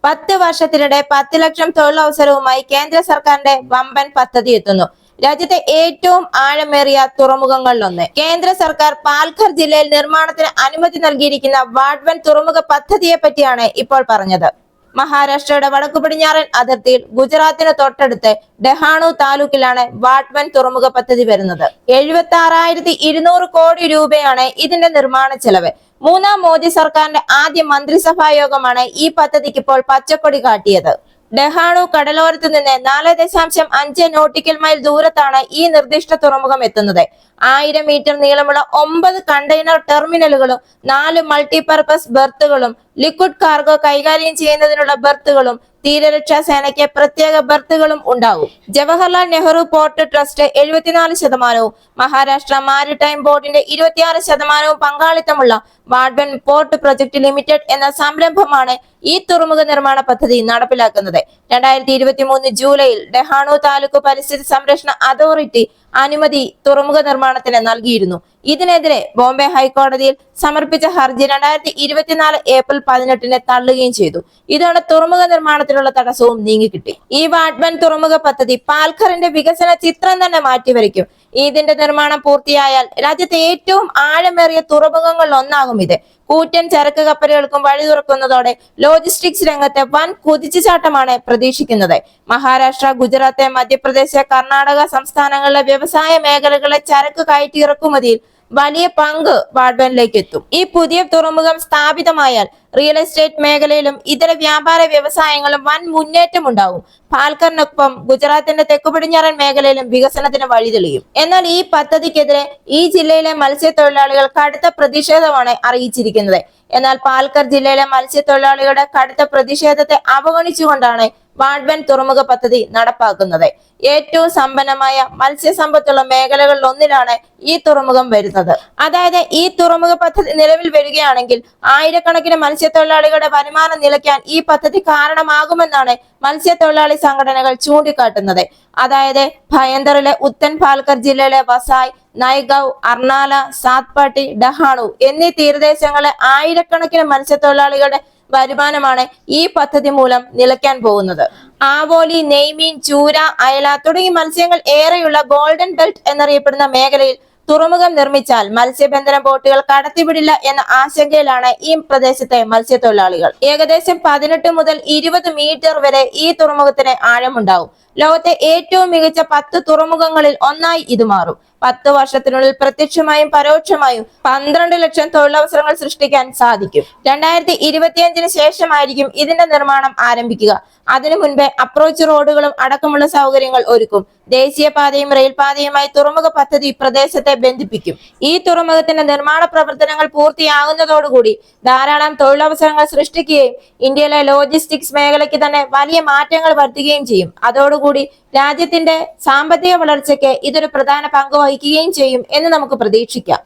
10 വർഷത്തിനിടെ 10 ലക്ഷം തൊഴിലവസരവുമായി കേന്ദ്ര സർക്കാരിന്റെ വമ്പൻ പദ്ധതി എത്തുന്നു. രാജ്യത്തെ ഏറ്റവും ആഴമേറിയ തുറമുഖങ്ങളിലൊന്ന്. കേന്ദ്ര സർക്കാർ പാൽഘർ ജില്ലയിൽ നിർമ്മാണത്തിന് അനുമതി നൽകിയിരിക്കുന്ന വാഡ്വൻ തുറമുഖ പദ്ധതിയെ പറ്റിയാണ് ഇപ്പോൾ പറഞ്ഞത്. മഹാരാഷ്ട്രയുടെ വടക്കു പടിഞ്ഞാറൻ അതിർത്തിയിൽ ഗുജറാത്തിന് തൊട്ടടുത്ത് ഡെഹാണു താലൂക്കിലാണ് വാഡ്വൻ തുറമുഖ പദ്ധതി വരുന്നത്. 76,200 കോടി രൂപയാണ് ഇതിന്റെ നിർമ്മാണ ചെലവ്. മൂന്നാം മോദി സർക്കാരിന്റെ ആദ്യ മന്ത്രിസഭാ യോഗമാണ് ഈ പദ്ധതിക്ക് ഇപ്പോൾ പച്ചക്കൊടി കാട്ടിയത്. ഡെഹാണു കടലോരത്ത് നിന്ന് 4.5 നോട്ടിക്കൽ മൈൽ ദൂരത്താണ് ഈ നിർദ്ദിഷ്ട തുറമുഖം എത്തുന്നത്. 1000 മീറ്റർ നീളമുള്ള 9 കണ്ടെയ്നർ ടെർമിനലുകളും 4 മൾട്ടിപർപ്പസ് ബെർത്തുകളും ലിക്വിഡ് കാർഗോ കൈകാര്യം ചെയ്യുന്നതിനുള്ള ബെർത്തുകളും തീരരക്ഷാ സേനയ്ക്ക് പ്രത്യേക ബെർത്തുകളും ഉണ്ടാകും. Jawaharlal Nehru port trust 74%, Maharashtra maritime ബോർഡിന്റെ 26% പങ്കാളിത്തമുള്ള വാഡ്വൻ പോർട്ട് പ്രൊജക്ട് ലിമിറ്റഡ് എന്ന സംരംഭമാണ് ഈ തുറമുഖ നിർമ്മാണ പദ്ധതി നടപ്പിലാക്കുന്നത്. 2023 ജൂലൈയിൽ ഡെഹാണു താലൂക്ക് പരിസ്ഥിതി സംരക്ഷണ അതോറിറ്റി അനുമതി തുറമുഖ നിർമ്മാണത്തിന് നൽകിയിരുന്നു. ഇതിനെതിരെ ബോംബെ ഹൈക്കോടതിയിൽ സമർപ്പിച്ച ഹർജി 2024 ഏപ്രിൽ 18 തള്ളുകയും ചെയ്തു. ഇതോടെ തുറമുഖ നിർമ്മാണത്തിനുള്ള തടസ്സവും നീങ്ങിക്കിട്ടി. ഈ വാഡ്വൻ തുറമുഖ പദ്ധതി പാൽഘറിന്റെ വികസന ചിത്രം തന്നെ മാറ്റിവരയ്ക്കും. ഇതിന്റെ നിർമ്മാണം പൂർത്തിയായാൽ രാജ്യത്തെ ഏറ്റവും ആഴമേറിയ തുറമുഖങ്ങളിൽ ഒന്നാകും ഇത്. കൂറ്റൻ ചരക്ക് കപ്പലുകൾക്കും വഴി തുറക്കുന്നതോടെ ലോജിസ്റ്റിക്സ് രംഗത്തെ വൻ കുതിച്ചുചാട്ടമാണ് പ്രതീക്ഷിക്കുന്നത്. മഹാരാഷ്ട്ര, ഗുജറാത്ത്, മധ്യപ്രദേശ്, കർണാടക സംസ്ഥാനങ്ങളിലെ വ്യവസായ മേഖലകളിലെ ചരക്ക് കയറ്റി ഇറക്കുമതിയിൽ വലിയ പങ്ക് വാഡ്വനിലേക്ക് എത്തും. ഈ പുതിയ തുറമുഖം സ്ഥാപിതമായാൽ റിയൽ എസ്റ്റേറ്റ് മേഖലയിലും ഇതര വ്യാപാര വ്യവസായങ്ങളും വൻ മുന്നേറ്റം ഉണ്ടാവും. പാൽഘറിനൊപ്പം ഗുജറാത്തിന്റെ തെക്കു പടിഞ്ഞാറൻ മേഖലയിലും വികസനത്തിന് വഴി തെളിയും. എന്നാൽ ഈ പദ്ധതിക്കെതിരെ ഈ ജില്ലയിലെ മത്സ്യത്തൊഴിലാളികൾ കടുത്ത പ്രതിഷേധമാണ് അറിയിച്ചിരിക്കുന്നത്. എന്നാൽ പാൽഘർ ജില്ലയിലെ മത്സ്യത്തൊഴിലാളികളുടെ കടുത്ത പ്രതിഷേധത്തെ അവഗണിച്ചുകൊണ്ടാണ് വാഡ്വൻ തുറമുഖ പദ്ധതി നടപ്പാക്കുന്നത്. ഏറ്റവും സമ്പന്നമായ മത്സ്യസമ്പത്തുള്ള മേഖലകളിൽ ഒന്നിലാണ് ഈ തുറമുഖം വരുന്നത്. അതായത് ഈ തുറമുഖ പദ്ധതി നിലവിൽ വരികയാണെങ്കിൽ ആയിരക്കണക്കിന് മത്സ്യത്തൊഴിലാളികളുടെ വരുമാനം നിലയ്ക്കാൻ ഈ പദ്ധതി കാരണമാകുമെന്നാണ് മത്സ്യത്തൊഴിലാളി സംഘടനകൾ ചൂണ്ടിക്കാട്ടുന്നത്. അതായത് ഭയന്തറിലെ ഉത്തൻ പാൽഘർ ജില്ലയിലെ വസായ്, നൈഗവ്, അർണാല, സാത്പാട്ടി, ഡഹാണു എന്നീ തീരദേശങ്ങളിലെ ആയിരക്കണക്കിന് മത്സ്യത്തൊഴിലാളികളുടെ വരുമാനമാണ് ഈ പദ്ധതി മൂലം നിലയ്ക്കാൻ പോകുന്നത്. ആവോലി, നെയ്മീൻ, ചൂര, അയല തുടങ്ങി മത്സ്യങ്ങൾ ഏറെയുള്ള ഗോൾഡൻ ബെൽറ്റ് എന്നറിയപ്പെടുന്ന മേഖലയിൽ തുറമുഖം നിർമ്മിച്ചാൽ മത്സ്യബന്ധന ബോട്ടുകൾ കടത്തിവിടില്ല എന്ന ആശങ്കയിലാണ് ഈ പ്രദേശത്തെ മത്സ്യത്തൊഴിലാളികൾ. ഏകദേശം 18 മുതൽ 20 മീറ്റർ വരെ ഈ തുറമുഖത്തിന് ആഴമുണ്ടാവും. ലോകത്തെ ഏറ്റവും മികച്ച 10 തുറമുഖങ്ങളിൽ ഒന്നായി ഇത് മാറും. 10 വർഷത്തിനുള്ളിൽ പ്രത്യക്ഷമായും പരോക്ഷമായും 12 ലക്ഷം തൊഴിലവസരങ്ങൾ സൃഷ്ടിക്കാൻ സാധിക്കും. 2025 ശേഷമായിരിക്കും ഇതിന്റെ നിർമ്മാണം ആരംഭിക്കുക. അതിനു മുൻപേ അപ്രോച്ച് റോഡുകളും അടക്കമുള്ള സൗകര്യങ്ങൾ ഒരുക്കും. ദേശീയപാതയും റെയിൽപാതയുമായി തുറമുഖ പദ്ധതി പ്രദേശത്തെ ബന്ധിപ്പിക്കും. ഈ തുറമുഖത്തിന്റെ നിർമ്മാണ പ്രവർത്തനങ്ങൾ പൂർത്തിയാകുന്നതോടുകൂടി ധാരാളം തൊഴിലവസരങ്ങൾ സൃഷ്ടിക്കുകയും ഇന്ത്യയിലെ ലോജിസ്റ്റിക്സ് മേഖലയ്ക്ക് തന്നെ വലിയ മാറ്റങ്ങൾ വരുത്തുകയും ചെയ്യും. അതോടുകൂടി രാജ്യത്തിന്റെ സാമ്പത്തിക വളർച്ചയ്ക്ക് ഇതൊരു പ്രധാന പങ്ക് വഹിക്കുകയും ചെയ്യും എന്ന് നമുക്ക് പ്രതീക്ഷിക്കാം.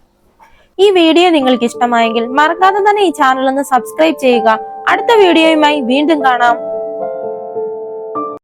ഈ വീഡിയോ നിങ്ങൾക്ക് ഇഷ്ടമായെങ്കിൽ മറക്കാതെ തന്നെ ഈ ചാനൽ ഒന്ന് സബ്സ്ക്രൈബ് ചെയ്യുക. അടുത്ത വീഡിയോയുമായി വീണ്ടും കാണാം.